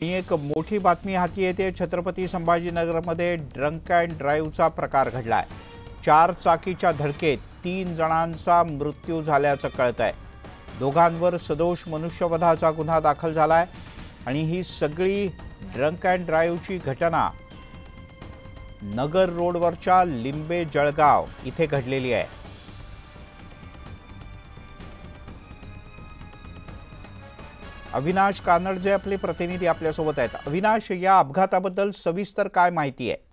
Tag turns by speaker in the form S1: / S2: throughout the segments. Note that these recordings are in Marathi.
S1: ही एक मोठी बातमी हाती येते। छत्रपती संभाजीनगरमध्ये ड्रंक अँड ड्राईव्हचा प्रकार घडलाय। 4 चाकीच्या धडकेत 3 जणांचा मृत्यू झाल्याचं कळतंय। दोघांवर सदोष मनुष्यवधाचा गुन्हा दाखल झालाय आणि ही सगळी ड्रंक अँड ड्राईव्हची घटना नगर रोडवरच्या लिंबे जळगाव इथे घडलेली आहे। अविनाश कानडजे आपले प्रतिनिधी आपल्यासोबत आहेत। अविनाश, या अपघाताबद्दल सविस्तर काय माहिती आहे?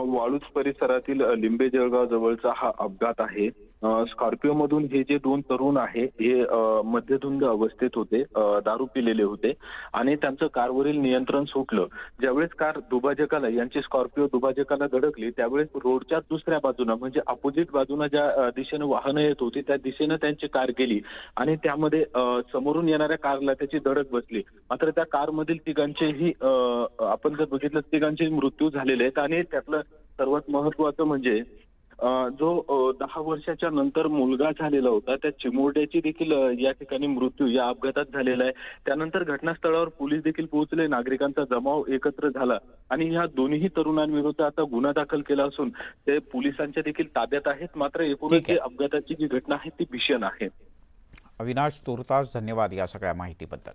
S2: वाळूज परिसरातील लिंबे जळगाव जवळचा हा अपघात आहे। स्कॉर्पिओ मधून हे जे 2 तरुण आहे हे मध्यधुंद अवस्थेत होते, दारू पिलेले होते आणि त्यांचं कारवरील नियंत्रण सुटलं। ज्यावेळेस कार दुभाजकाला, यांची स्कॉर्पिओ दुभाजकाला धडकली त्यावेळेस रोडच्या दुसऱ्या बाजूने म्हणजे अपोजिट बाजूने ज्या दिशेने वाहनं येत होती त्या दिशेने त्यांची कार गेली आणि त्यामध्ये समोरून येणाऱ्या कारला त्याची धडक बसली। मात्र त्या कारमधील तिघांचेही आपण जर बघितलं तिघांचे मृत्यू झालेले आहेत आणि त्यातलं सर्वात महत्त्वाचं म्हणजे जो 10 वर्षाच्या नंतर मुलगा झालेला होता त्या चिमुरड्याची देखील या ठिकाणी मृत्यू या अपघातात झालेला आहे। त्यानंतर घटनास्थळावर पोलीस देखील पोहोचले, नागरिकांचा जमाव एकत्र झाला आणि या दोन्ही तरुणांविरुद्ध आता गुन्हा दाखल केला असून ते पोलिसांच्या देखील ताब्यात आहेत। मात्र एकूणच अपघाताची जी घटना आहे ती भीषण आहे।
S1: अविनाश, तुर्तास धन्यवाद या सगळ्या माहितीबद्दल।